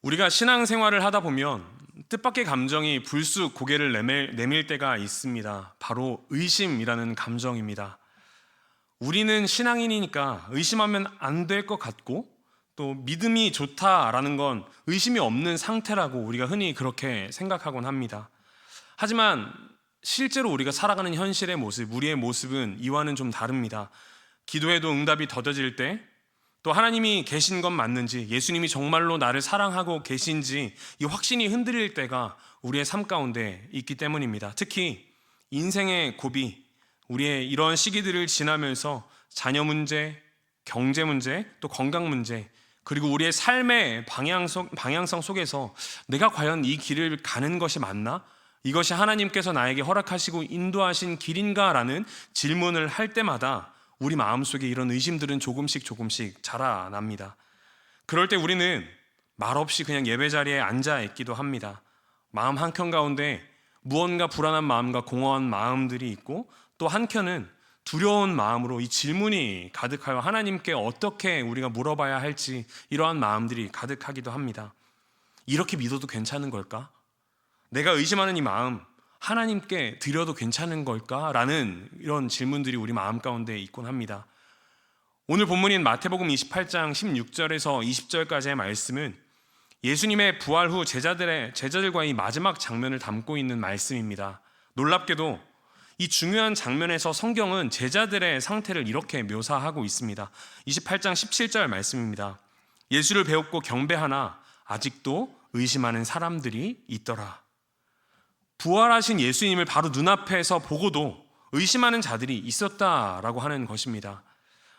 우리가 신앙생활을 하다 보면 뜻밖의 감정이 불쑥 고개를 내밀 때가 있습니다. 바로 의심이라는 감정입니다. 우리는 신앙인이니까 의심하면 안 될 것 같고, 또 믿음이 좋다라는 건 의심이 없는 상태라고 우리가 흔히 그렇게 생각하곤 합니다. 하지만 실제로 우리가 살아가는 현실의 모습, 우리의 모습은 이와는 좀 다릅니다. 기도해도 응답이 더뎌질 때, 또 하나님이 계신 건 맞는지, 예수님이 정말로 나를 사랑하고 계신지 이 확신이 흔들릴 때가 우리의 삶 가운데 있기 때문입니다. 특히 인생의 고비, 우리의 이런 시기들을 지나면서 자녀 문제, 경제 문제, 또 건강 문제, 그리고 우리의 삶의 방향성 속에서 내가 과연 이 길을 가는 것이 맞나? 이것이 하나님께서 나에게 허락하시고 인도하신 길인가라는 질문을 할 때마다 우리 마음속에 이런 의심들은 조금씩 자라납니다. 그럴 때 우리는 말없이 그냥 예배 자리에 앉아 있기도 합니다. 마음 한켠 가운데 무언가 불안한 마음과 공허한 마음들이 있고, 또 한켠은 두려운 마음으로 이 질문이 가득하여 하나님께 어떻게 우리가 물어봐야 할지 이러한 마음들이 가득하기도 합니다. 이렇게 믿어도 괜찮은 걸까? 내가 의심하는 이 마음 하나님께 드려도 괜찮은 걸까? 라는 이런 질문들이 우리 마음 가운데 있곤 합니다. 오늘 본문인 마태복음 28장 16절에서 20절까지의 말씀은 예수님의 부활 후 제자들과의 마지막 장면을 담고 있는 말씀입니다. 놀랍게도 이 중요한 장면에서 성경은 제자들의 상태를 이렇게 묘사하고 있습니다. 28장 17절 말씀입니다. 예수를 배웠고 경배하나 아직도 의심하는 사람들이 있더라. 부활하신 예수님을 바로 눈앞에서 보고도 의심하는 자들이 있었다라고 하는 것입니다.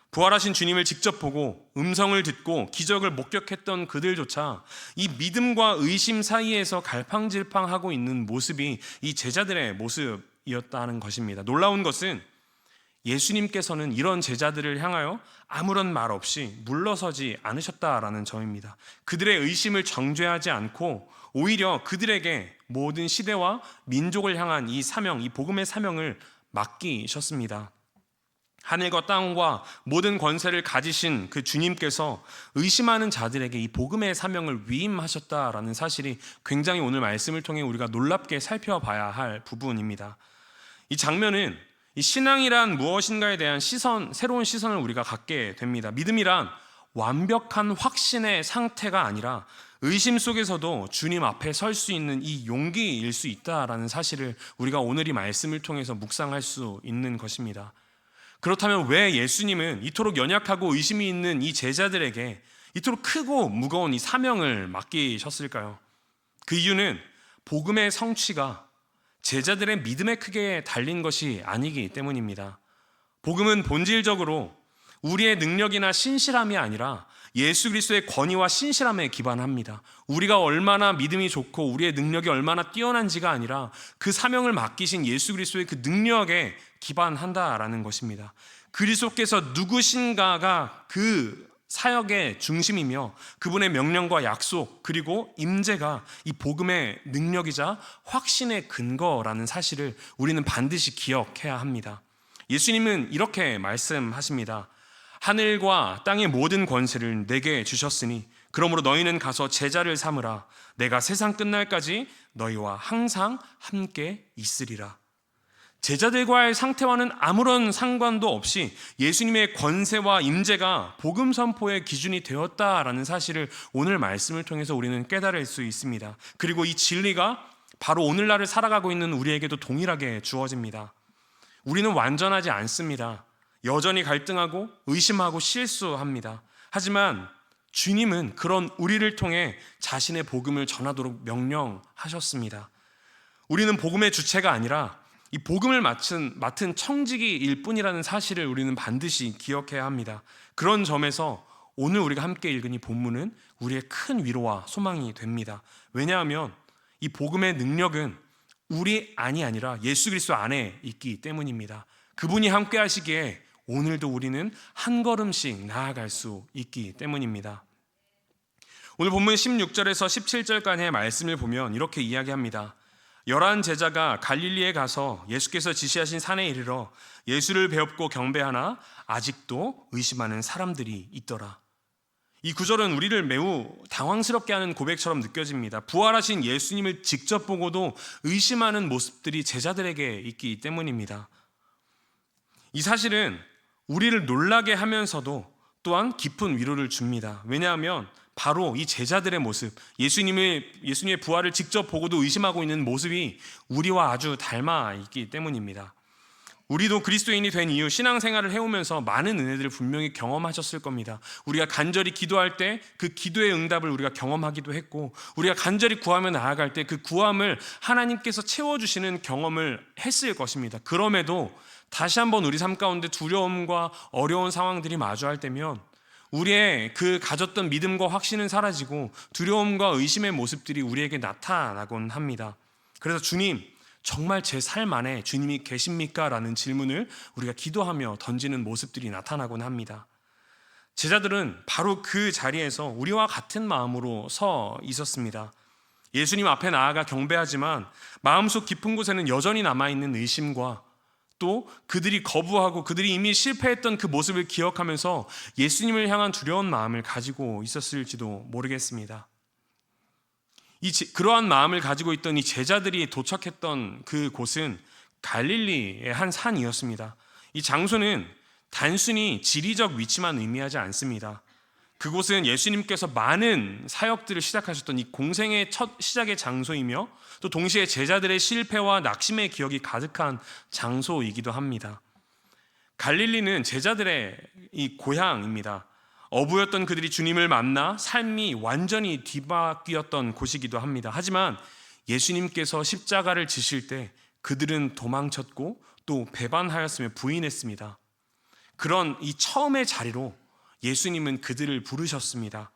부활하신 주님을 직접 보고 음성을 듣고 기적을 목격했던 그들조차 이 믿음과 의심 사이에서 갈팡질팡하고 있는 모습이 이 제자들의 모습이었다는 것입니다. 놀라운 것은 예수님께서는 이런 제자들을 향하여 아무런 말 없이 물러서지 않으셨다라는 점입니다. 그들의 의심을 정죄하지 않고 오히려 그들에게 모든 시대와 민족을 향한 이 사명, 이 복음의 사명을 맡기셨습니다. 하늘과 땅과 모든 권세를 가지신 그 주님께서 의심하는 자들에게 이 복음의 사명을 위임하셨다라는 사실이 굉장히 오늘 말씀을 통해 우리가 놀랍게 살펴봐야 할 부분입니다. 이 장면은 이 신앙이란 무엇인가에 대한 새로운 시선을 우리가 갖게 됩니다. 믿음이란 완벽한 확신의 상태가 아니라 의심 속에서도 주님 앞에 설 수 있는 이 용기일 수 있다라는 사실을 우리가 오늘 이 말씀을 통해서 묵상할 수 있는 것입니다. 그렇다면 왜 예수님은 이토록 연약하고 의심이 있는 이 제자들에게 이토록 크고 무거운 이 사명을 맡기셨을까요? 그 이유는 복음의 성취가 제자들의 믿음의 크기에 달린 것이 아니기 때문입니다. 복음은 본질적으로 우리의 능력이나 신실함이 아니라 예수 그리스도의 권위와 신실함에 기반합니다. 우리가 얼마나 믿음이 좋고 우리의 능력이 얼마나 뛰어난지가 아니라 그 사명을 맡기신 예수 그리스도의 그 능력에 기반한다라는 것입니다. 그리스도께서 누구신가가 그 사역의 중심이며 그분의 명령과 약속 그리고 임재가 이 복음의 능력이자 확신의 근거라는 사실을 우리는 반드시 기억해야 합니다. 예수님은 이렇게 말씀하십니다. 하늘과 땅의 모든 권세를 내게 주셨으니 그러므로 너희는 가서 제자를 삼으라. 내가 세상 끝날까지 너희와 항상 함께 있으리라. 제자들과의 상태와는 아무런 상관도 없이 예수님의 권세와 임재가 복음 선포의 기준이 되었다라는 사실을 오늘 말씀을 통해서 우리는 깨달을 수 있습니다. 그리고 이 진리가 바로 오늘날을 살아가고 있는 우리에게도 동일하게 주어집니다. 우리는 완전하지 않습니다. 여전히 갈등하고 의심하고 실수합니다. 하지만 주님은 그런 우리를 통해 자신의 복음을 전하도록 명령하셨습니다. 우리는 복음의 주체가 아니라 이 복음을 맡은 청지기일 뿐이라는 사실을 우리는 반드시 기억해야 합니다. 그런 점에서 오늘 우리가 함께 읽은 이 본문은 우리의 큰 위로와 소망이 됩니다. 왜냐하면 이 복음의 능력은 우리 안이 아니라 예수 그리스도 안에 있기 때문입니다. 그분이 함께 하시기에 오늘도 우리는 한 걸음씩 나아갈 수 있기 때문입니다. 오늘 본문 16절에서 17절까지의 말씀을 보면 이렇게 이야기합니다. 11 제자가 갈릴리에 가서 예수께서 지시하신 산에 이르러 예수를 배웁고 경배하나 아직도 의심하는 사람들이 있더라. 이 구절은 우리를 매우 당황스럽게 하는 고백처럼 느껴집니다. 부활하신 예수님을 직접 보고도 의심하는 모습들이 제자들에게 있기 때문입니다. 이 사실은 우리를 놀라게 하면서도 또한 깊은 위로를 줍니다. 왜냐하면 바로 이 제자들의 모습, 예수님의 부활을 직접 보고도 의심하고 있는 모습이 우리와 아주 닮아 있기 때문입니다. 우리도 그리스도인이 된 이후 신앙생활을 해오면서 많은 은혜들을 분명히 경험하셨을 겁니다. 우리가 간절히 기도할 때 그 기도의 응답을 우리가 경험하기도 했고, 우리가 간절히 구하며 나아갈 때 그 구함을 하나님께서 채워주시는 경험을 했을 것입니다. 그럼에도 다시 한번 우리 삶 가운데 두려움과 어려운 상황들이 마주할 때면 우리의 그 가졌던 믿음과 확신은 사라지고 두려움과 의심의 모습들이 우리에게 나타나곤 합니다. 그래서 주님, 정말 제 삶 안에 주님이 계십니까? 라는 질문을 우리가 기도하며 던지는 모습들이 나타나곤 합니다. 제자들은 바로 그 자리에서 우리와 같은 마음으로 서 있었습니다. 예수님 앞에 나아가 경배하지만 마음속 깊은 곳에는 여전히 남아있는 의심과 또 그들이 거부하고 그들이 이미 실패했던 그 모습을 기억하면서 예수님을 향한 두려운 마음을 가지고 있었을지도 모르겠습니다. 그러한 마음을 가지고 있던 이 제자들이 도착했던 그 곳은 갈릴리의 한 산이었습니다. 이 장소는 단순히 지리적 위치만 의미하지 않습니다. 그곳은 예수님께서 많은 사역들을 시작하셨던 이 공생의 첫 시작의 장소이며 또 동시에 제자들의 실패와 낙심의 기억이 가득한 장소이기도 합니다. 갈릴리는 제자들의 이 고향입니다. 어부였던 그들이 주님을 만나 삶이 완전히 뒤바뀌었던 곳이기도 합니다. 하지만 예수님께서 십자가를 지실 때 그들은 도망쳤고 또 배반하였으며 부인했습니다. 그런 이 처음의 자리로 예수님은 그들을 부르셨습니다.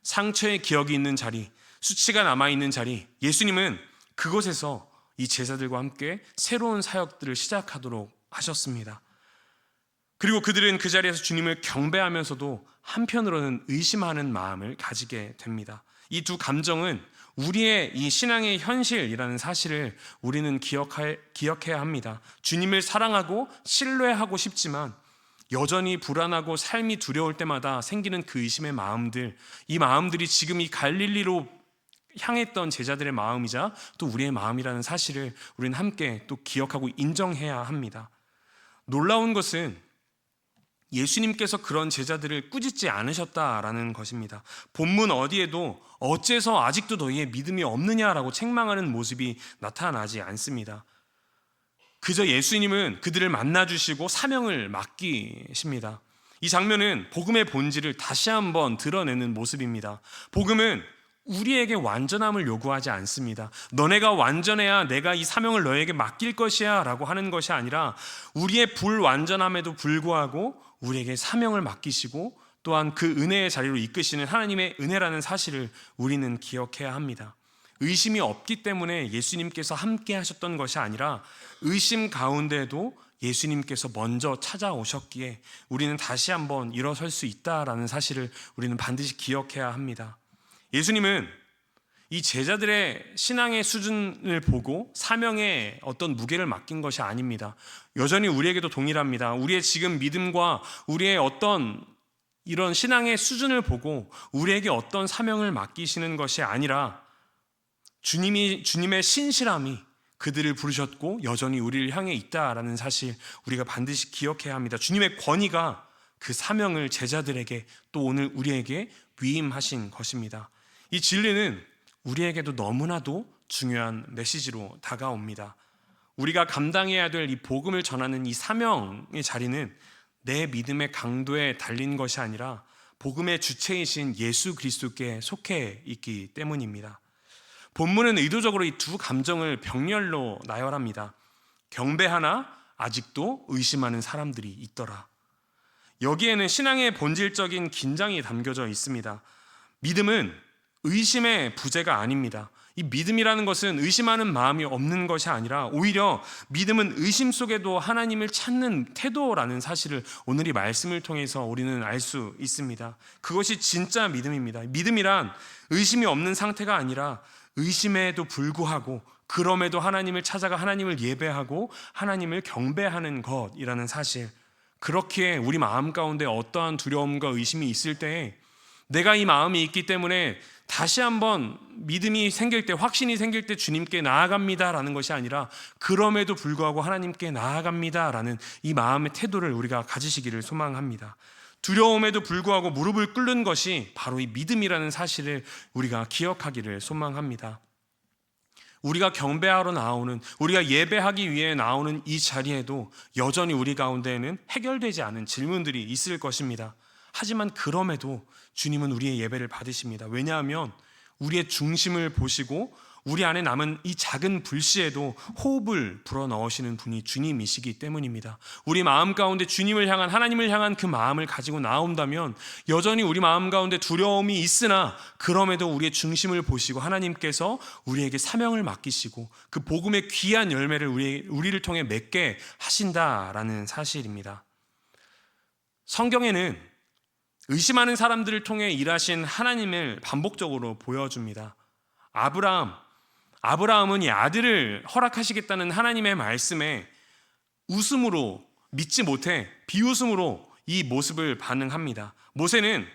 상처의 기억이 있는 자리, 수치가 남아있는 자리, 예수님은 그곳에서 이 제자들과 함께 새로운 사역들을 시작하도록 하셨습니다. 그리고 그들은 그 자리에서 주님을 경배하면서도 한편으로는 의심하는 마음을 가지게 됩니다. 이 두 감정은 우리의 이 신앙의 현실이라는 사실을 우리는 기억해야 합니다. 주님을 사랑하고 신뢰하고 싶지만 여전히 불안하고 삶이 두려울 때마다 생기는 그 의심의 마음들, 이 마음들이 지금 이 갈릴리로 향했던 제자들의 마음이자 또 우리의 마음이라는 사실을 우리는 함께 또 기억하고 인정해야 합니다. 놀라운 것은 예수님께서 그런 제자들을 꾸짖지 않으셨다라는 것입니다. 본문 어디에도 어째서 아직도 너희의 믿음이 없느냐라고 책망하는 모습이 나타나지 않습니다. 그저 예수님은 그들을 만나주시고 사명을 맡기십니다. 이 장면은 복음의 본질을 다시 한번 드러내는 모습입니다. 복음은 우리에게 완전함을 요구하지 않습니다. 너네가 완전해야 내가 이 사명을 너에게 맡길 것이야 라고 하는 것이 아니라 우리의 불완전함에도 불구하고 우리에게 사명을 맡기시고 또한 그 은혜의 자리로 이끄시는 하나님의 은혜라는 사실을 우리는 기억해야 합니다. 의심이 없기 때문에 예수님께서 함께 하셨던 것이 아니라 의심 가운데에도 예수님께서 먼저 찾아오셨기에 우리는 다시 한번 일어설 수 있다라는 사실을 우리는 반드시 기억해야 합니다. 예수님은 이 제자들의 신앙의 수준을 보고 사명의 어떤 무게를 맡긴 것이 아닙니다. 여전히 우리에게도 동일합니다. 우리의 지금 믿음과 우리의 어떤 이런 신앙의 수준을 보고 우리에게 어떤 사명을 맡기시는 것이 아니라 주님의 신실함이 그들을 부르셨고 여전히 우리를 향해 있다라는 사실 우리가 반드시 기억해야 합니다. 주님의 권위가 그 사명을 제자들에게 또 오늘 우리에게 위임하신 것입니다. 이 진리는 우리에게도 너무나도 중요한 메시지로 다가옵니다. 우리가 감당해야 될 이 복음을 전하는 이 사명의 자리는 내 믿음의 강도에 달린 것이 아니라 복음의 주체이신 예수 그리스도께 속해 있기 때문입니다. 본문은 의도적으로 이 두 감정을 병렬로 나열합니다. 경배하나 아직도 의심하는 사람들이 있더라. 여기에는 신앙의 본질적인 긴장이 담겨져 있습니다. 믿음은 의심의 부재가 아닙니다. 이 믿음이라는 것은 의심하는 마음이 없는 것이 아니라 오히려 믿음은 의심 속에도 하나님을 찾는 태도라는 사실을 오늘 이 말씀을 통해서 우리는 알 수 있습니다. 그것이 진짜 믿음입니다. 믿음이란 의심이 없는 상태가 아니라 의심에도 불구하고 그럼에도 하나님을 찾아가 하나님을 예배하고 하나님을 경배하는 것이라는 사실, 그렇기에 우리 마음 가운데 어떠한 두려움과 의심이 있을 때에 내가 이 마음이 있기 때문에 다시 한번 믿음이 생길 때, 확신이 생길 때 주님께 나아갑니다라는 것이 아니라 그럼에도 불구하고 하나님께 나아갑니다라는 이 마음의 태도를 우리가 가지시기를 소망합니다. 두려움에도 불구하고 무릎을 꿇는 것이 바로 이 믿음이라는 사실을 우리가 기억하기를 소망합니다. 우리가 경배하러 나오는, 우리가 예배하기 위해 나오는 이 자리에도 여전히 우리 가운데에는 해결되지 않은 질문들이 있을 것입니다. 하지만 그럼에도 주님은 우리의 예배를 받으십니다. 왜냐하면 우리의 중심을 보시고 우리 안에 남은 이 작은 불씨에도 호흡을 불어넣으시는 분이 주님이시기 때문입니다. 우리 마음 가운데 주님을 향한, 하나님을 향한 그 마음을 가지고 나온다면 여전히 우리 마음 가운데 두려움이 있으나 그럼에도 우리의 중심을 보시고 하나님께서 우리에게 사명을 맡기시고 그 복음의 귀한 열매를 우리를 통해 맺게 하신다라는 사실입니다. 성경에는 의심하는 사람들을 통해 일하신 하나님을 반복적으로 보여줍니다. 아브라함은 이 아들을 허락하시겠다는 하나님의 말씀에 웃음으로, 믿지 못해 비웃음으로 이 모습을 반응합니다. 모세는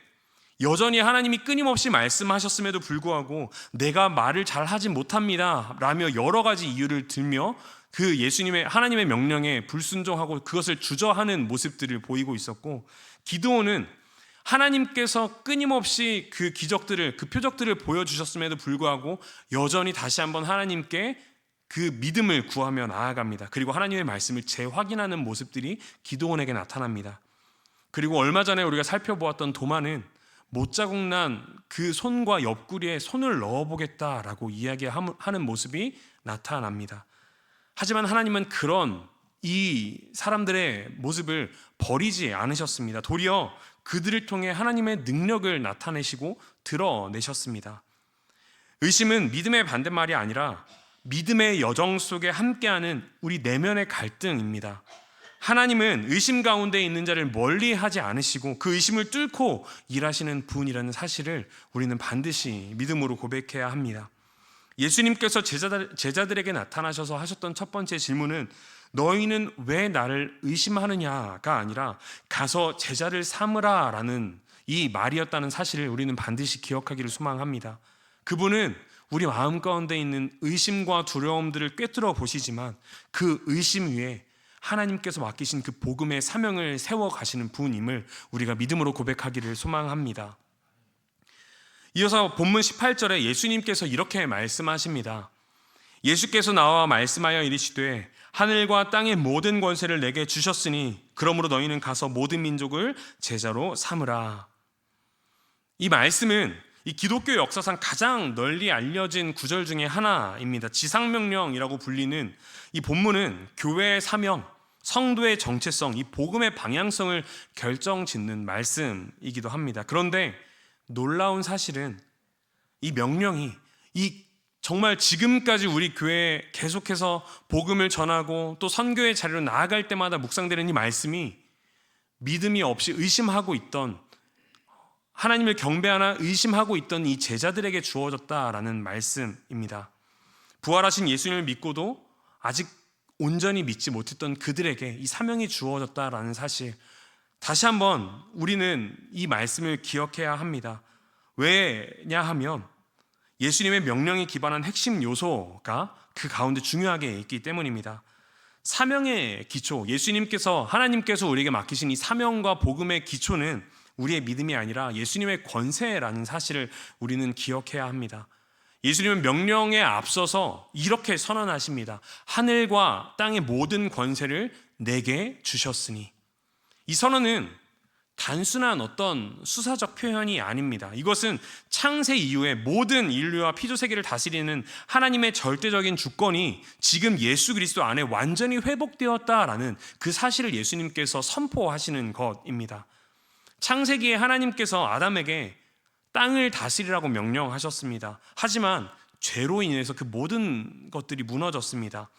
여전히 하나님이 끊임없이 말씀하셨음에도 불구하고 내가 말을 잘 하지 못합니다 라며 여러 가지 이유를 들며 그 하나님의 명령에 불순종하고 그것을 주저하는 모습들을 보이고 있었고, 기드온은 하나님께서 끊임없이 그 기적들을, 그 표적들을 보여주셨음에도 불구하고 여전히 다시 한번 하나님께 그 믿음을 구하며 나아갑니다. 그리고 하나님의 말씀을 재확인하는 모습들이 기드온에게 나타납니다. 그리고 얼마 전에 우리가 살펴보았던 도마는 못자국 난 그 손과 옆구리에 손을 넣어보겠다라고 이야기하는 모습이 나타납니다. 하지만 하나님은 그런 이 사람들의 모습을 버리지 않으셨습니다. 도리어 그들을 통해 하나님의 능력을 나타내시고 드러내셨습니다. 의심은 믿음의 반대말이 아니라 믿음의 여정 속에 함께하는 우리 내면의 갈등입니다. 하나님은 의심 가운데 있는 자를 멀리하지 않으시고 그 의심을 뚫고 일하시는 분이라는 사실을 우리는 반드시 믿음으로 고백해야 합니다. 예수님께서 제자들에게 나타나셔서 하셨던 첫 번째 질문은 너희는 왜 나를 의심하느냐가 아니라 가서 제자를 삼으라 라는 이 말이었다는 사실을 우리는 반드시 기억하기를 소망합니다. 그분은 우리 마음 가운데 있는 의심과 두려움들을 꿰뚫어 보시지만 그 의심 위에 하나님께서 맡기신 그 복음의 사명을 세워 가시는 분임을 우리가 믿음으로 고백하기를 소망합니다. 이어서 본문 18절에 예수님께서 이렇게 말씀하십니다. 예수께서 나와 말씀하여 이르시되 하늘과 땅의 모든 권세를 내게 주셨으니 그러므로 너희는 가서 모든 민족을 제자로 삼으라. 이 말씀은 이 기독교 역사상 가장 널리 알려진 구절 중에 하나입니다. 지상명령이라고 불리는 이 본문은 교회의 사명, 성도의 정체성, 이 복음의 방향성을 결정짓는 말씀이기도 합니다. 그런데 놀라운 사실은 이 명령이 정말 지금까지 우리 교회에 계속해서 복음을 전하고 또 선교의 자리로 나아갈 때마다 묵상되는 이 말씀이 믿음이 없이 의심하고 있던, 하나님을 경배하나 의심하고 있던 이 제자들에게 주어졌다라는 말씀입니다. 부활하신 예수님을 믿고도 아직 온전히 믿지 못했던 그들에게 이 사명이 주어졌다라는 사실, 다시 한번 우리는 이 말씀을 기억해야 합니다. 왜냐하면 예수님의 명령에 기반한 핵심 요소가 그 가운데 중요하게 있기 때문입니다. 사명의 기초, 하나님께서 우리에게 맡기신 이 사명과 복음의 기초는 우리의 믿음이 아니라 예수님의 권세라는 사실을 우리는 기억해야 합니다. 예수님은 명령에 앞서서 이렇게 선언하십니다. 하늘과 땅의 모든 권세를 내게 주셨으니. 이 선언은 단순한 어떤 수사적 표현이 아닙니다. 이것은 창세 이후에 모든 인류와 피조세계를 다스리는 하나님의 절대적인 주권이 지금 예수 그리스도 안에 완전히 회복되었다라는 그 사실을 예수님께서 선포하시는 것입니다. 창세기에 하나님께서 아담에게 땅을 다스리라고 명령하셨습니다. 하지만 죄로 인해서 그 모든 것들이 무너졌습니다.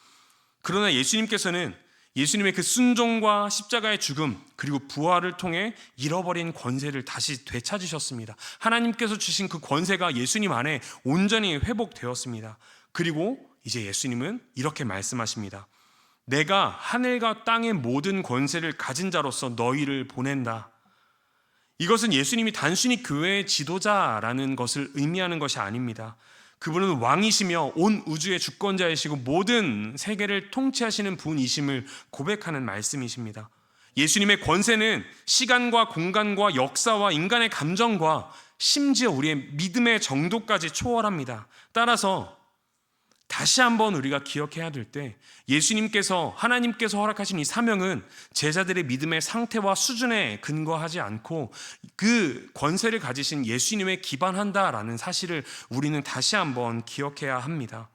그러나 예수님께서는 예수님의 그 순종과 십자가의 죽음 그리고 부활을 통해 잃어버린 권세를 다시 되찾으셨습니다. 하나님께서 주신 그 권세가 예수님 안에 온전히 회복되었습니다. 그리고 이제 예수님은 이렇게 말씀하십니다. 내가 하늘과 땅의 모든 권세를 가진 자로서 너희를 보낸다. 이것은 예수님이 단순히 교회의 지도자라는 것을 의미하는 것이 아닙니다. 그분은 왕이시며 온 우주의 주권자이시고 모든 세계를 통치하시는 분이심을 고백하는 말씀이십니다. 예수님의 권세는 시간과 공간과 역사와 인간의 감정과 심지어 우리의 믿음의 정도까지 초월합니다. 따라서 다시 한번 우리가 기억해야 될 때 하나님께서 허락하신 이 사명은 제자들의 믿음의 상태와 수준에 근거하지 않고 그 권세를 가지신 예수님에 기반한다라는 사실을 우리는 다시 한번 기억해야 합니다.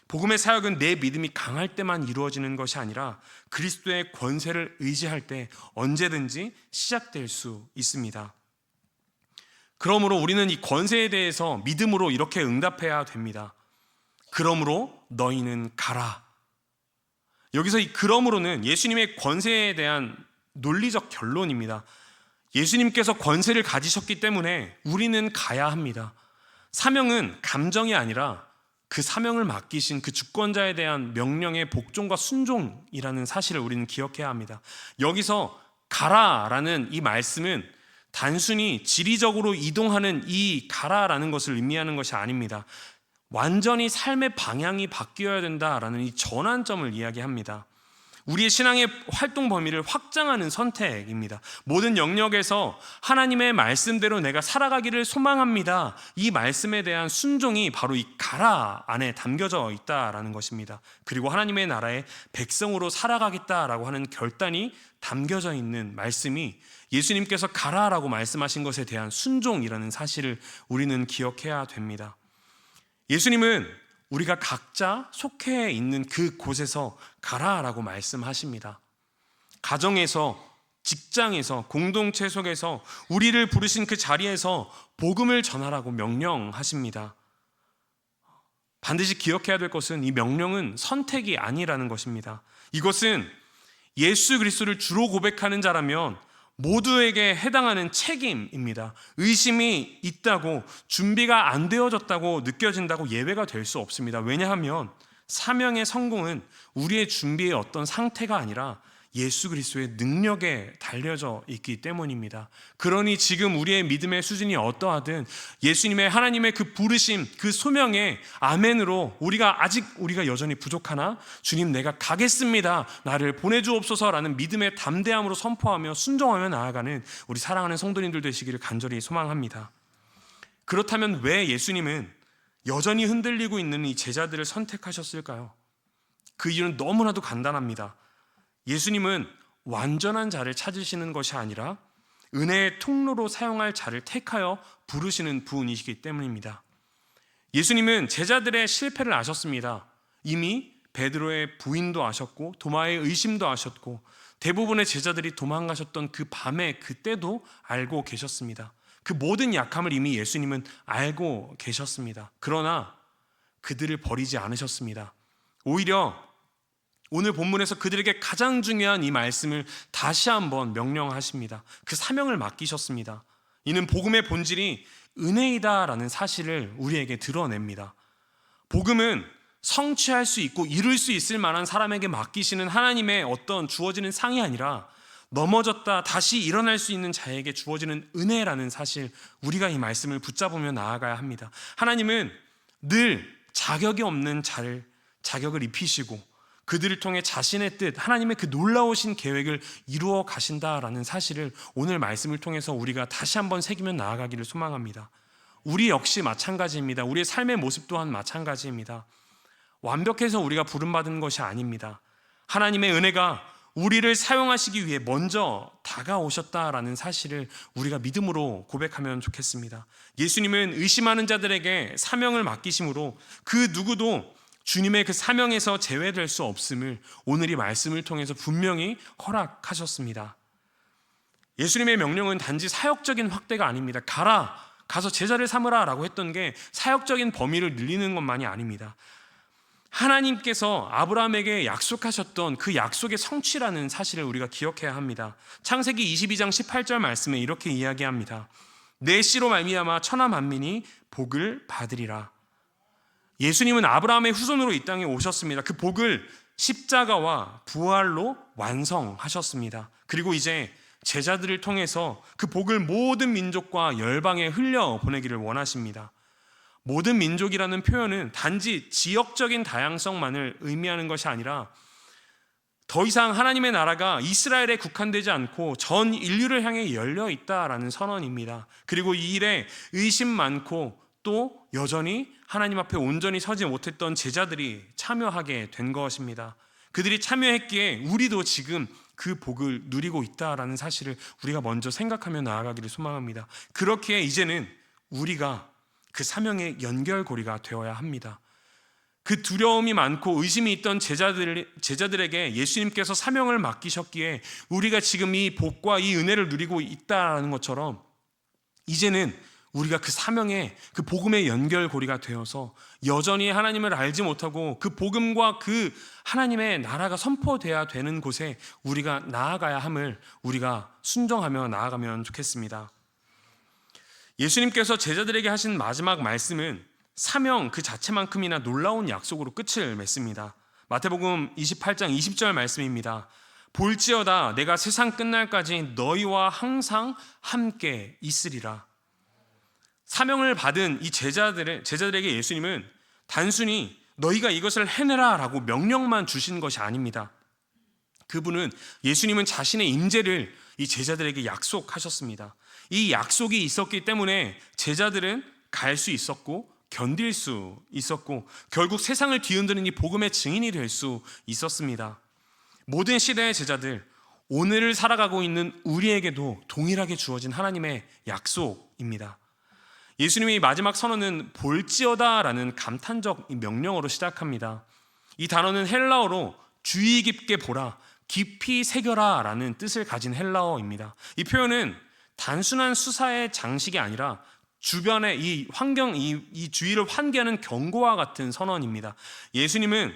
복음의 사역은 내 믿음이 강할 때만 이루어지는 것이 아니라 그리스도의 권세를 의지할 때 언제든지 시작될 수 있습니다. 그러므로 우리는 이 권세에 대해서 믿음으로 이렇게 응답해야 됩니다. 그러므로 너희는 가라. 여기서 이 그러므로는 예수님의 권세에 대한 논리적 결론입니다. 예수님께서 권세를 가지셨기 때문에 우리는 가야 합니다. 사명은 감정이 아니라 그 사명을 맡기신 그 주권자에 대한 명령의 복종과 순종이라는 사실을 우리는 기억해야 합니다. 여기서 가라라는 이 말씀은 단순히 지리적으로 이동하는 이 가라라는 것을 의미하는 것이 아닙니다. 완전히 삶의 방향이 바뀌어야 된다라는 이 전환점을 이야기합니다. 우리의 신앙의 활동 범위를 확장하는 선택입니다. 모든 영역에서 하나님의 말씀대로 내가 살아가기를 소망합니다. 이 말씀에 대한 순종이 바로 이 가라 안에 담겨져 있다라는 것입니다. 그리고 하나님의 나라의 백성으로 살아가겠다라고 하는 결단이 담겨져 있는 말씀이 예수님께서 가라라고 말씀하신 것에 대한 순종이라는 사실을 우리는 기억해야 됩니다. 예수님은 우리가 각자 속해 있는 그 곳에서 가라라고 말씀하십니다. 가정에서, 직장에서, 공동체 속에서 우리를 부르신 그 자리에서 복음을 전하라고 명령하십니다. 반드시 기억해야 될 것은 이 명령은 선택이 아니라는 것입니다. 이것은 예수 그리스도를 주로 고백하는 자라면 모두에게 해당하는 책임입니다. 의심이 있다고, 준비가 안 되어졌다고 느껴진다고 예외가 될 수 없습니다. 왜냐하면 사명의 성공은 우리의 준비의 어떤 상태가 아니라 예수 그리스도의 능력에 달려져 있기 때문입니다. 그러니 지금 우리의 믿음의 수준이 어떠하든 예수님의 하나님의 그 부르심, 그 소명에 아멘으로 우리가 여전히 부족하나 주님 내가 가겠습니다. 나를 보내주옵소서라는 믿음의 담대함으로 선포하며 순종하며 나아가는 우리 사랑하는 성도님들 되시기를 간절히 소망합니다. 그렇다면 왜 예수님은 여전히 흔들리고 있는 이 제자들을 선택하셨을까요? 그 이유는 너무나도 간단합니다. 예수님은 완전한 자를 찾으시는 것이 아니라 은혜의 통로로 사용할 자를 택하여 부르시는 분이시기 때문입니다. 예수님은 제자들의 실패를 아셨습니다. 이미 베드로의 부인도 아셨고 도마의 의심도 아셨고 대부분의 제자들이 도망가셨던 그 밤에 그때도 알고 계셨습니다. 그 모든 약함을 이미 예수님은 알고 계셨습니다. 그러나 그들을 버리지 않으셨습니다. 오히려 오늘 본문에서 그들에게 가장 중요한 이 말씀을 다시 한번 명령하십니다. 그 사명을 맡기셨습니다. 이는 복음의 본질이 은혜이다라는 사실을 우리에게 드러냅니다. 복음은 성취할 수 있고 이룰 수 있을 만한 사람에게 맡기시는 하나님의 어떤 주어지는 상이 아니라 넘어졌다 다시 일어날 수 있는 자에게 주어지는 은혜라는 사실, 우리가 이 말씀을 붙잡으며 나아가야 합니다. 하나님은 늘 자격이 없는 자를 자격을 입히시고 그들을 통해 자신의 뜻, 하나님의 그 놀라우신 계획을 이루어 가신다라는 사실을 오늘 말씀을 통해서 우리가 다시 한번 새기며 나아가기를 소망합니다. 우리 역시 마찬가지입니다. 우리의 삶의 모습 또한 마찬가지입니다. 완벽해서 우리가 부름받은 것이 아닙니다. 하나님의 은혜가 우리를 사용하시기 위해 먼저 다가오셨다라는 사실을 우리가 믿음으로 고백하면 좋겠습니다. 예수님은 의심하는 자들에게 사명을 맡기심으로 그 누구도 주님의 그 사명에서 제외될 수 없음을 오늘 이 말씀을 통해서 분명히 허락하셨습니다. 예수님의 명령은 단지 사역적인 확대가 아닙니다. 가서 제자를 삼으라 라고 했던 게 사역적인 범위를 늘리는 것만이 아닙니다. 하나님께서 아브라함에게 약속하셨던 그 약속의 성취라는 사실을 우리가 기억해야 합니다. 창세기 22장 18절 말씀에 이렇게 이야기합니다. 내 씨로 말미암아 천하 만민이 복을 받으리라. 예수님은 아브라함의 후손으로 이 땅에 오셨습니다. 그 복을 십자가와 부활로 완성하셨습니다. 그리고 이제 제자들을 통해서 그 복을 모든 민족과 열방에 흘려 보내기를 원하십니다. 모든 민족이라는 표현은 단지 지역적인 다양성만을 의미하는 것이 아니라 더 이상 하나님의 나라가 이스라엘에 국한되지 않고 전 인류를 향해 열려 있다라는 선언입니다. 그리고 이 일에 의심 많고 또 여전히 하나님 앞에 온전히 서지 못했던 제자들이 참여하게 된 것입니다. 그들이 참여했기에 우리도 지금 그 복을 누리고 있다라는 사실을 우리가 먼저 생각하며 나아가기를 소망합니다. 그렇기에 이제는 우리가 그 사명의 연결고리가 되어야 합니다. 그 두려움이 많고 의심이 있던 제자들에게 예수님께서 사명을 맡기셨기에 우리가 지금 이 복과 이 은혜를 누리고 있다는 것처럼 이제는 우리가 그 사명의 그 복음의 연결고리가 되어서 여전히 하나님을 알지 못하고 그 복음과 그 하나님의 나라가 선포돼야 되는 곳에 우리가 나아가야 함을 우리가 순종하며 나아가면 좋겠습니다. 예수님께서 제자들에게 하신 마지막 말씀은 사명 그 자체만큼이나 놀라운 약속으로 끝을 맺습니다. 마태복음 28장 20절 말씀입니다. 볼지어다 내가 세상 끝날까지 너희와 항상 함께 있으리라. 사명을 받은 이 제자들에게 예수님은 단순히 너희가 이것을 해내라 라고 명령만 주신 것이 아닙니다. 예수님은 자신의 임재를 이 제자들에게 약속하셨습니다. 이 약속이 있었기 때문에 제자들은 갈 수 있었고 견딜 수 있었고 결국 세상을 뒤흔드는 이 복음의 증인이 될 수 있었습니다. 모든 시대의 제자들, 오늘을 살아가고 있는 우리에게도 동일하게 주어진 하나님의 약속입니다. 예수님의 마지막 선언은 볼지어다라는 감탄적 명령어로 시작합니다. 이 단어는 헬라어로 주의 깊게 보라, 깊이 새겨라 라는 뜻을 가진 헬라어입니다. 이 표현은 단순한 수사의 장식이 아니라 주변의 이 환경, 이 주위를 환기하는 경고와 같은 선언입니다. 예수님은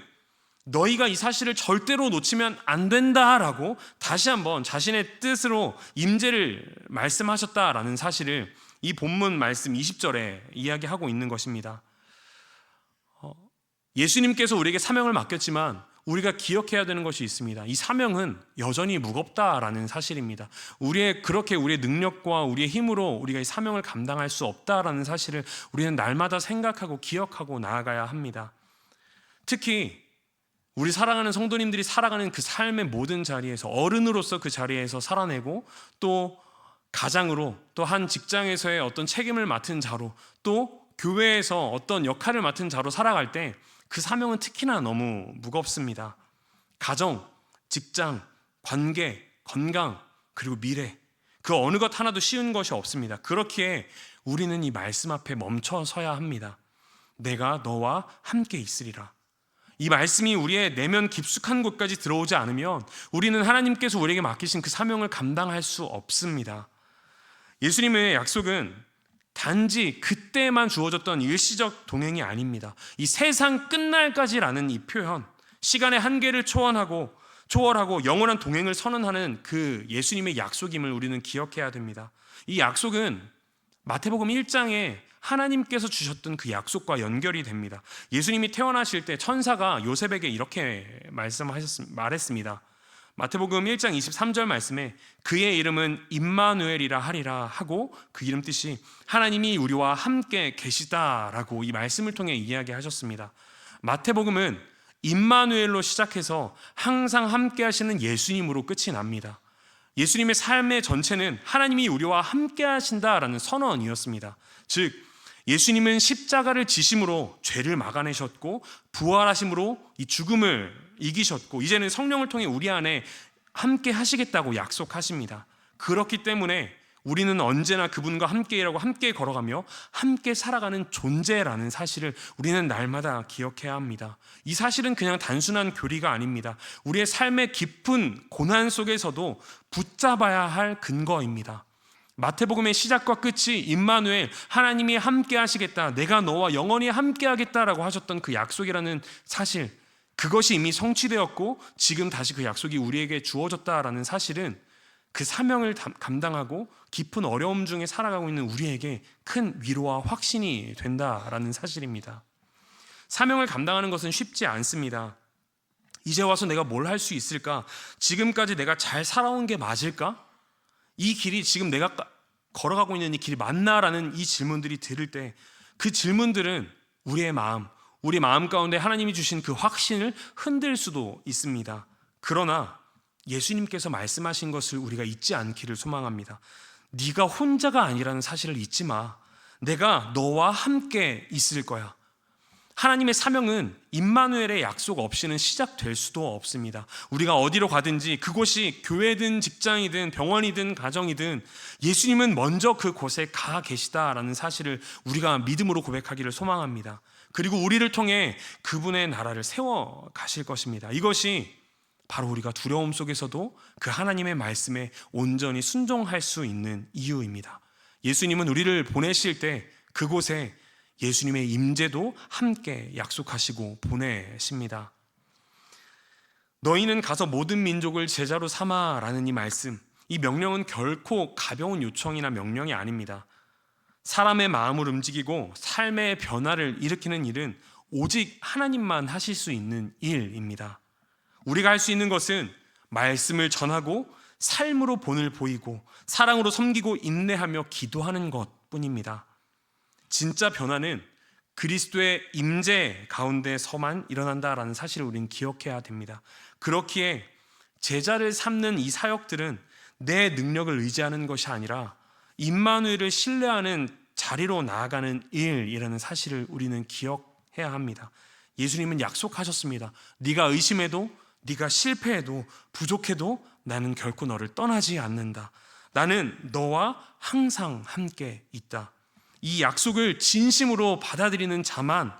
너희가 이 사실을 절대로 놓치면 안 된다라고 다시 한번 자신의 뜻으로 임재를 말씀하셨다라는 사실을 이 본문 말씀 20절에 이야기하고 있는 것입니다. 예수님께서 우리에게 사명을 맡겼지만 우리가 기억해야 되는 것이 있습니다. 이 사명은 여전히 무겁다라는 사실입니다. 우리의 능력과 우리의 힘으로 우리가 이 사명을 감당할 수 없다라는 사실을 우리는 날마다 생각하고 기억하고 나아가야 합니다. 특히 우리 사랑하는 성도님들이 살아가는 그 삶의 모든 자리에서 어른으로서 그 자리에서 살아내고 또 가장으로 또 한 직장에서의 어떤 책임을 맡은 자로 또 교회에서 어떤 역할을 맡은 자로 살아갈 때 그 사명은 특히나 너무 무겁습니다. 가정, 직장, 관계, 건강, 그리고 미래, 그 어느 것 하나도 쉬운 것이 없습니다. 그렇기에 우리는 이 말씀 앞에 멈춰 서야 합니다. 내가 너와 함께 있으리라. 이 말씀이 우리의 내면 깊숙한 곳까지 들어오지 않으면 우리는 하나님께서 우리에게 맡기신 그 사명을 감당할 수 없습니다. 예수님의 약속은 단지 그때만 주어졌던 일시적 동행이 아닙니다. 이 세상 끝날까지라는 이 표현, 시간의 한계를 초월하고 영원한 동행을 선언하는 그 예수님의 약속임을 우리는 기억해야 됩니다. 이 약속은 마태복음 1장에 하나님께서 주셨던 그 약속과 연결이 됩니다. 예수님이 태어나실 때 천사가 요셉에게 이렇게 말했습니다. 마태복음 1장 23절 말씀에 그의 이름은 임마누엘이라 하리라 하고 그 이름 뜻이 하나님이 우리와 함께 계시다라고 이 말씀을 통해 이야기하셨습니다. 마태복음은 임마누엘로 시작해서 항상 함께 하시는 예수님으로 끝이 납니다. 예수님의 삶의 전체는 하나님이 우리와 함께 하신다라는 선언이었습니다. 즉 예수님은 십자가를 지심으로 죄를 막아내셨고 부활하심으로 이 죽음을 이기셨고 이제는 성령을 통해 우리 안에 함께 하시겠다고 약속하십니다. 그렇기 때문에 우리는 언제나 그분과 함께 일하고 함께 걸어가며 함께 살아가는 존재라는 사실을 우리는 날마다 기억해야 합니다. 이 사실은 그냥 단순한 교리가 아닙니다. 우리의 삶의 깊은 고난 속에서도 붙잡아야 할 근거입니다. 마태복음의 시작과 끝이 임마누엘, 하나님이 함께 하시겠다, 내가 너와 영원히 함께 하겠다라고 하셨던 그 약속이라는 사실, 그것이 이미 성취되었고 지금 다시 그 약속이 우리에게 주어졌다라는 사실은 그 사명을 감당하고 깊은 어려움 중에 살아가고 있는 우리에게 큰 위로와 확신이 된다라는 사실입니다. 사명을 감당하는 것은 쉽지 않습니다. 이제 와서 내가 뭘 할 수 있을까? 지금까지 내가 잘 살아온 게 맞을까? 이 길이 지금 내가 걸어가고 있는 이 길이 맞나라는 이 질문들이 들을 때 그 질문들은 우리의 마음, 우리 마음 가운데 하나님이 주신 그 확신을 흔들 수도 있습니다. 그러나 예수님께서 말씀하신 것을 우리가 잊지 않기를 소망합니다. 네가 혼자가 아니라는 사실을 잊지 마. 내가 너와 함께 있을 거야. 하나님의 사명은 임마누엘의 약속 없이는 시작될 수도 없습니다. 우리가 어디로 가든지 그곳이 교회든 직장이든 병원이든 가정이든 예수님은 먼저 그곳에 가 계시다라는 사실을 우리가 믿음으로 고백하기를 소망합니다. 그리고 우리를 통해 그분의 나라를 세워 가실 것입니다. 이것이 바로 우리가 두려움 속에서도 그 하나님의 말씀에 온전히 순종할 수 있는 이유입니다. 예수님은 우리를 보내실 때 그곳에 예수님의 임재도 함께 약속하시고 보내십니다. 너희는 가서 모든 민족을 제자로 삼아라는 이 말씀, 이 명령은 결코 가벼운 요청이나 명령이 아닙니다. 사람의 마음을 움직이고 삶의 변화를 일으키는 일은 오직 하나님만 하실 수 있는 일입니다. 우리가 할 수 있는 것은 말씀을 전하고 삶으로 본을 보이고 사랑으로 섬기고 인내하며 기도하는 것뿐입니다. 진짜 변화는 그리스도의 임재 가운데서만 일어난다라는 사실을 우리는 기억해야 됩니다. 그렇기에 제자를 삼는 이 사역들은 내 능력을 의지하는 것이 아니라 임마누엘을 신뢰하는 자리로 나아가는 일이라는 사실을 우리는 기억해야 합니다. 예수님은 약속하셨습니다. 네가 의심해도 네가 실패해도 부족해도 나는 결코 너를 떠나지 않는다. 나는 너와 항상 함께 있다. 이 약속을 진심으로 받아들이는 자만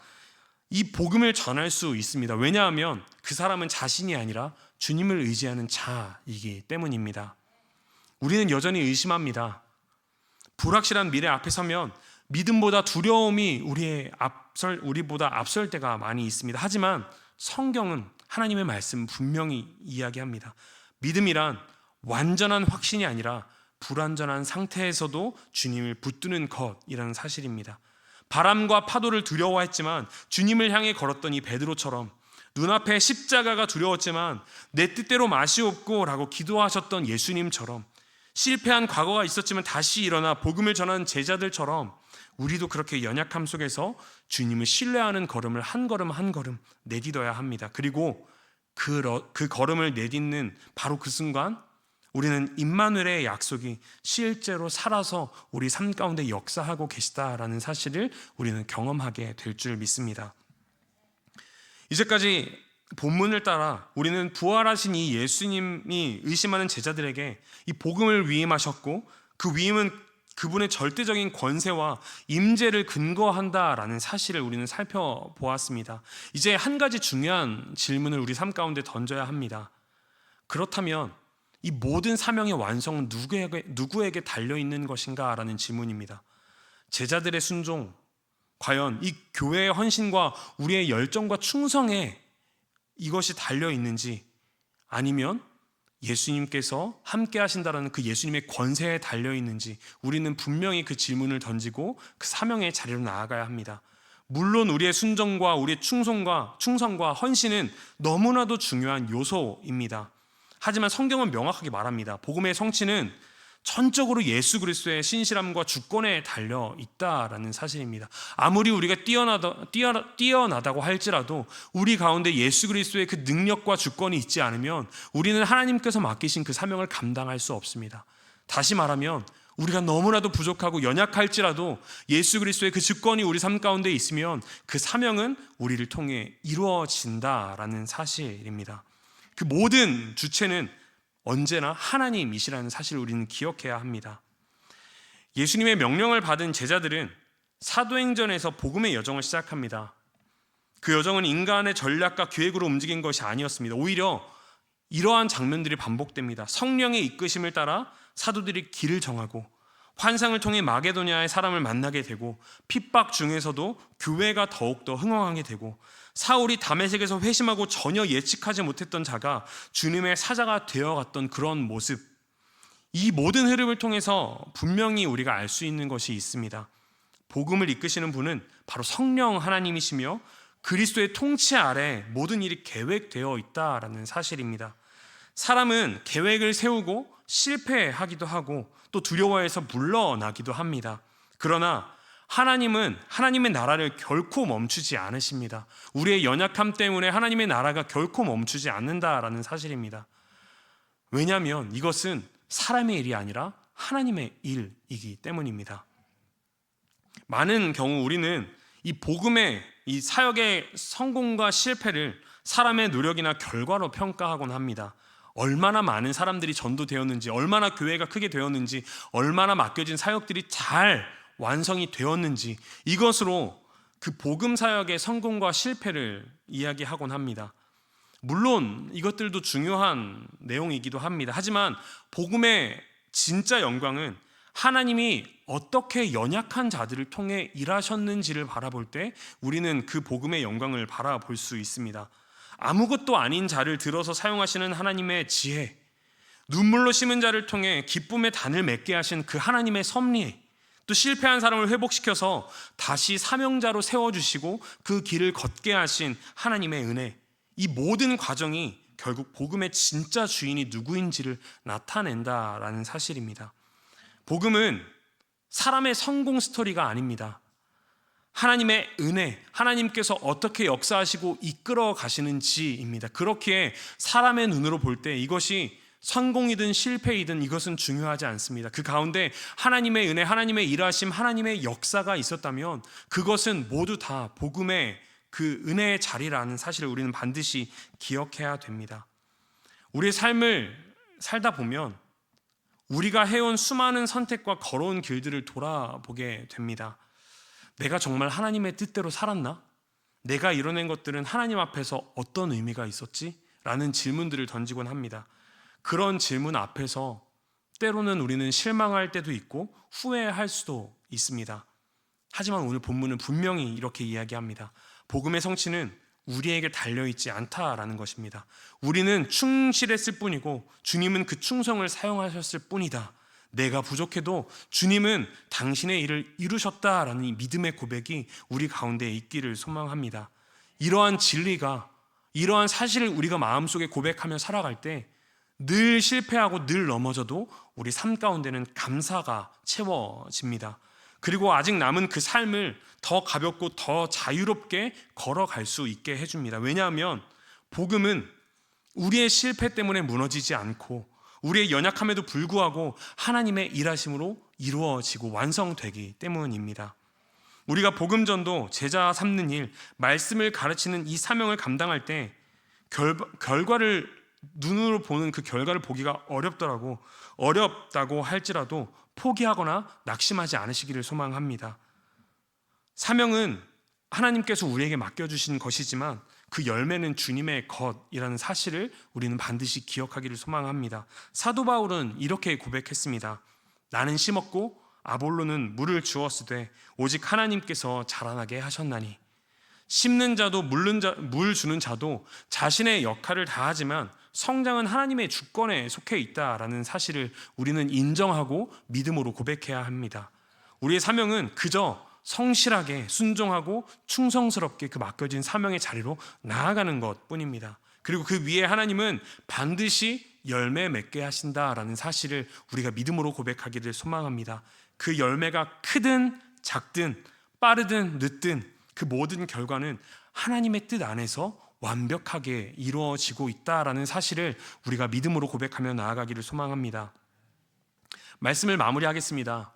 이 복음을 전할 수 있습니다. 왜냐하면 그 사람은 자신이 아니라 주님을 의지하는 자이기 때문입니다. 우리는 여전히 의심합니다. 불확실한 미래 앞에 서면 믿음보다 두려움이 우리보다 앞설 때가 많이 있습니다. 하지만 성경은 하나님의 말씀 분명히 이야기합니다. 믿음이란 완전한 확신이 아니라 불완전한 상태에서도 주님을 붙드는 것이라는 사실입니다. 바람과 파도를 두려워했지만 주님을 향해 걸었던 이 베드로처럼 눈앞에 십자가가 두려웠지만 내 뜻대로 마시옵고 라고 기도하셨던 예수님처럼 실패한 과거가 있었지만 다시 일어나 복음을 전하는 제자들처럼 우리도 그렇게 연약함 속에서 주님을 신뢰하는 걸음을 한 걸음 한 걸음 내딛어야 합니다. 그리고 그 걸음을 내딛는 바로 그 순간 우리는 임마누엘의 약속이 실제로 살아서 우리 삶 가운데 역사하고 계시다라는 사실을 우리는 경험하게 될 줄 믿습니다. 이제까지 본문을 따라 우리는 부활하신 이 예수님이 의심하는 제자들에게 이 복음을 위임하셨고 그 위임은 그분의 절대적인 권세와 임재를 근거한다라는 사실을 우리는 살펴보았습니다. 이제 한 가지 중요한 질문을 우리 삶 가운데 던져야 합니다. 그렇다면 이 모든 사명의 완성은 누구에게 달려있는 것인가? 라는 질문입니다. 제자들의 순종, 과연 이 교회의 헌신과 우리의 열정과 충성에 이것이 달려있는지, 아니면 예수님께서 함께 하신다라는 그 예수님의 권세에 달려있는지 우리는 분명히 그 질문을 던지고 그 사명의 자리로 나아가야 합니다. 물론 우리의 순종과 우리의 충성과 헌신은 너무나도 중요한 요소입니다. 하지만 성경은 명확하게 말합니다. 복음의 성취는 전적으로 예수 그리스도의 신실함과 주권에 달려 있다라는 사실입니다. 아무리 우리가 뛰어나다고 할지라도 우리 가운데 예수 그리스도의 그 능력과 주권이 있지 않으면 우리는 하나님께서 맡기신 그 사명을 감당할 수 없습니다. 다시 말하면 우리가 너무나도 부족하고 연약할지라도 예수 그리스도의 그 주권이 우리 삶 가운데 있으면 그 사명은 우리를 통해 이루어진다라는 사실입니다. 그 모든 주체는 언제나 하나님이시라는 사실을 우리는 기억해야 합니다. 예수님의 명령을 받은 제자들은 사도행전에서 복음의 여정을 시작합니다. 그 여정은 인간의 전략과 계획으로 움직인 것이 아니었습니다. 오히려 이러한 장면들이 반복됩니다. 성령의 이끄심을 따라 사도들이 길을 정하고 환상을 통해 마게도냐의 사람을 만나게 되고 핍박 중에서도 교회가 더욱더 흥왕하게 되고 사울이 다메섹에서 회심하고 전혀 예측하지 못했던 자가 주님의 사자가 되어갔던 그런 모습, 이 모든 흐름을 통해서 분명히 우리가 알 수 있는 것이 있습니다. 복음을 이끄시는 분은 바로 성령 하나님이시며 그리스도의 통치 아래 모든 일이 계획되어 있다라는 사실입니다. 사람은 계획을 세우고 실패하기도 하고 또 두려워해서 물러나기도 합니다. 그러나 하나님은 하나님의 나라를 결코 멈추지 않으십니다. 우리의 연약함 때문에 하나님의 나라가 결코 멈추지 않는다라는 사실입니다. 왜냐하면 이것은 사람의 일이 아니라 하나님의 일이기 때문입니다. 많은 경우 우리는 이 복음의 이 사역의 성공과 실패를 사람의 노력이나 결과로 평가하곤 합니다. 얼마나 많은 사람들이 전도되었는지, 얼마나 교회가 크게 되었는지, 얼마나 맡겨진 사역들이 잘 완성이 되었는지, 이것으로 그 복음 사역의 성공과 실패를 이야기하곤 합니다. 물론 이것들도 중요한 내용이기도 합니다. 하지만 복음의 진짜 영광은 하나님이 어떻게 연약한 자들을 통해 일하셨는지를 바라볼 때 우리는 그 복음의 영광을 바라볼 수 있습니다. 아무것도 아닌 자를 들어서 사용하시는 하나님의 지혜, 눈물로 심은 자를 통해 기쁨의 단을 맺게 하신 그 하나님의 섭리, 또 실패한 사람을 회복시켜서 다시 사명자로 세워주시고 그 길을 걷게 하신 하나님의 은혜, 이 모든 과정이 결국 복음의 진짜 주인이 누구인지를 나타낸다라는 사실입니다. 복음은 사람의 성공 스토리가 아닙니다. 하나님의 은혜, 하나님께서 어떻게 역사하시고 이끌어 가시는지입니다. 그렇기에 사람의 눈으로 볼 때 이것이 성공이든 실패이든 이것은 중요하지 않습니다. 그 가운데 하나님의 은혜, 하나님의 일하심, 하나님의 역사가 있었다면 그것은 모두 다 복음의 그 은혜의 자리라는 사실을 우리는 반드시 기억해야 됩니다. 우리의 삶을 살다 보면 우리가 해온 수많은 선택과 걸어온 길들을 돌아보게 됩니다. 내가 정말 하나님의 뜻대로 살았나? 내가 이뤄낸 것들은 하나님 앞에서 어떤 의미가 있었지? 라는 질문들을 던지곤 합니다. 그런 질문 앞에서 때로는 우리는 실망할 때도 있고 후회할 수도 있습니다. 하지만 오늘 본문은 분명히 이렇게 이야기합니다. 복음의 성취는 우리에게 달려있지 않다라는 것입니다. 우리는 충실했을 뿐이고 주님은 그 충성을 사용하셨을 뿐이다. 내가 부족해도 주님은 당신의 일을 이루셨다라는 이 믿음의 고백이 우리 가운데 있기를 소망합니다. 이러한 진리가, 이러한 사실을 우리가 마음속에 고백하며 살아갈 때 늘 실패하고 늘 넘어져도 우리 삶 가운데는 감사가 채워집니다. 그리고 아직 남은 그 삶을 더 가볍고 더 자유롭게 걸어갈 수 있게 해줍니다. 왜냐하면 복음은 우리의 실패 때문에 무너지지 않고 우리의 연약함에도 불구하고 하나님의 일하심으로 이루어지고 완성되기 때문입니다. 우리가 복음전도, 제자 삼는 일, 말씀을 가르치는 이 사명을 감당할 때 결과를 눈으로 보는 그 결과를 보기가 어렵다고 할지라도 포기하거나 낙심하지 않으시기를 소망합니다. 사명은 하나님께서 우리에게 맡겨주신 것이지만 그 열매는 주님의 것이라는 사실을 우리는 반드시 기억하기를 소망합니다. 사도 바울은 이렇게 고백했습니다. 나는 심었고 아볼로는 물을 주었으되 오직 하나님께서 자라나게 하셨나니. 심는 자도 물 주는 자도 자신의 역할을 다하지만 성장은 하나님의 주권에 속해 있다라는 사실을 우리는 인정하고 믿음으로 고백해야 합니다. 우리의 사명은 그저 성실하게 순종하고 충성스럽게 그 맡겨진 사명의 자리로 나아가는 것뿐입니다. 그리고 그 위에 하나님은 반드시 열매 맺게 하신다라는 사실을 우리가 믿음으로 고백하기를 소망합니다. 그 열매가 크든 작든 빠르든 늦든 그 모든 결과는 하나님의 뜻 안에서 완벽하게 이루어지고 있다라는 사실을 우리가 믿음으로 고백하며 나아가기를 소망합니다. 말씀을 마무리하겠습니다.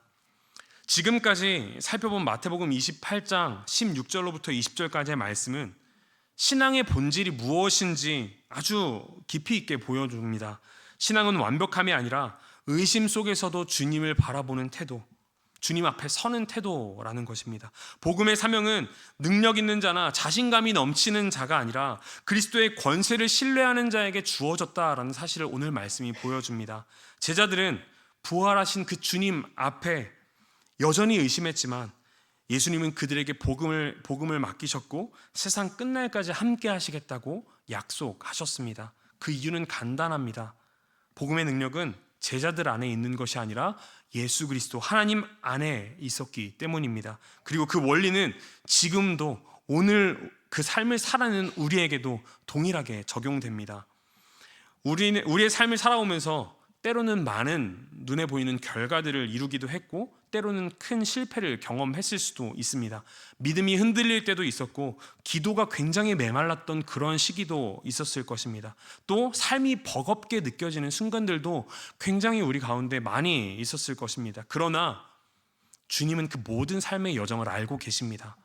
지금까지 살펴본 마태복음 28장 16절로부터 20절까지의 말씀은 신앙의 본질이 무엇인지 아주 깊이 있게 보여줍니다. 신앙은 완벽함이 아니라 의심 속에서도 주님을 바라보는 태도, 주님 앞에 서는 태도라는 것입니다. 복음의 사명은 능력 있는 자나 자신감이 넘치는 자가 아니라 그리스도의 권세를 신뢰하는 자에게 주어졌다라는 사실을 오늘 말씀이 보여줍니다. 제자들은 부활하신 그 주님 앞에 여전히 의심했지만 예수님은 그들에게 복음을 맡기셨고 세상 끝날까지 함께 하시겠다고 약속하셨습니다. 그 이유는 간단합니다. 복음의 능력은 제자들 안에 있는 것이 아니라 예수 그리스도 하나님 안에 있었기 때문입니다. 그리고 그 원리는 지금도 오늘 그 삶을 살아내는 우리에게도 동일하게 적용됩니다. 우리의 삶을 살아오면서 때로는 많은 눈에 보이는 결과들을 이루기도 했고 때로는 큰 실패를 경험했을 수도 있습니다. 믿음이 흔들릴 때도 있었고 기도가 굉장히 메말랐던 그런 시기도 있었을 것입니다. 또 삶이 버겁게 느껴지는 순간들도 굉장히 우리 가운데 많이 있었을 것입니다. 그러나 주님은 그 모든 삶의 여정을 알고 계십니다.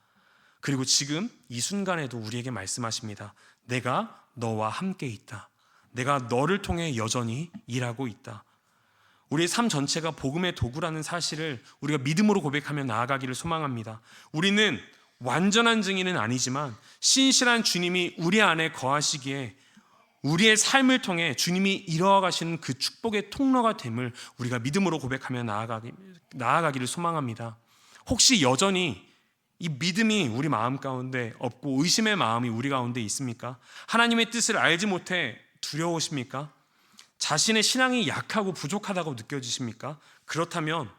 그리고 지금 이 순간에도 우리에게 말씀하십니다. 내가 너와 함께 있다. 내가 너를 통해 여전히 일하고 있다. 우리의 삶 전체가 복음의 도구라는 사실을 우리가 믿음으로 고백하며 나아가기를 소망합니다. 우리는 완전한 증인은 아니지만 신실한 주님이 우리 안에 거하시기에 우리의 삶을 통해 주님이 이루어가시는 그 축복의 통로가 됨을 우리가 믿음으로 고백하며 나아가기를 소망합니다. 혹시 여전히 이 믿음이 우리 마음 가운데 없고 의심의 마음이 우리 가운데 있습니까? 하나님의 뜻을 알지 못해 두려우십니까? 자신의 신앙이 약하고 부족하다고 느껴지십니까? 그렇다면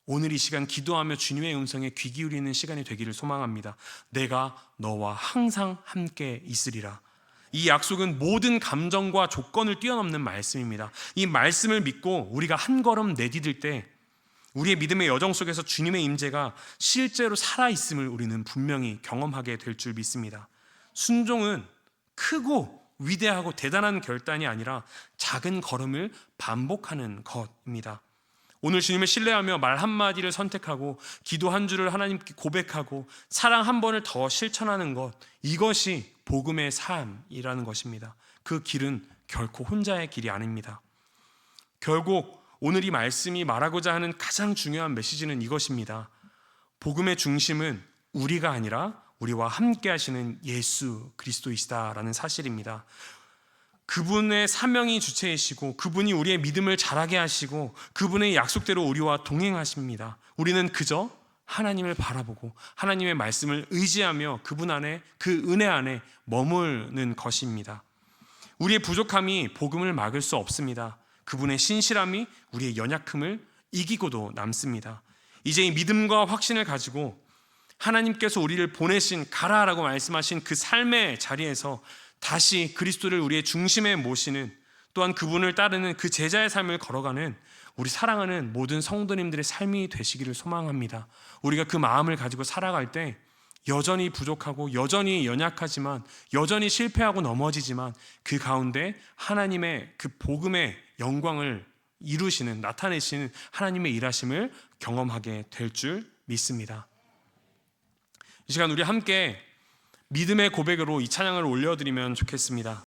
오늘 이 시간 기도하며 주님의 음성에 귀 기울이는 시간이 되기를 소망합니다. 내가 너와 항상 함께 있으리라. 이 약속은 모든 감정과 조건을 뛰어넘는 말씀입니다. 이 말씀을 믿고 우리가 한 걸음 내디딜 때 우리의 믿음의 여정 속에서 주님의 임재가 실제로 살아있음을 우리는 분명히 경험하게 될 줄 믿습니다. 순종은 크고 위대하고 대단한 결단이 아니라 작은 걸음을 반복하는 것입니다. 오늘 주님을 신뢰하며 말 한마디를 선택하고 기도 한 줄을 하나님께 고백하고 사랑 한 번을 더 실천하는 것, 이것이 복음의 삶이라는 것입니다. 그 길은 결코 혼자의 길이 아닙니다. 결국 오늘 이 말씀이 말하고자 하는 가장 중요한 메시지는 이것입니다. 복음의 중심은 우리가 아니라 우리와 함께 하시는 예수 그리스도이시다라는 사실입니다. 그분의 사명이 주체이시고 그분이 우리의 믿음을 자라게 하시고 그분의 약속대로 우리와 동행하십니다. 우리는 그저 하나님을 바라보고 하나님의 말씀을 의지하며 그분 안에, 그 은혜 안에 머무는 것입니다. 우리의 부족함이 복음을 막을 수 없습니다. 그분의 신실함이 우리의 연약함을 이기고도 남습니다. 이제 이 믿음과 확신을 가지고 하나님께서 우리를 보내신 가라라고 말씀하신 그 삶의 자리에서 다시 그리스도를 우리의 중심에 모시는, 또한 그분을 따르는 그 제자의 삶을 걸어가는 우리 사랑하는 모든 성도님들의 삶이 되시기를 소망합니다. 우리가 그 마음을 가지고 살아갈 때 여전히 부족하고 여전히 연약하지만 여전히 실패하고 넘어지지만 그 가운데 하나님의 그 복음의 영광을 이루시는, 나타내시는 하나님의 일하심을 경험하게 될 줄 믿습니다. 이 시간 우리 함께 믿음의 고백으로 이 찬양을 올려드리면 좋겠습니다.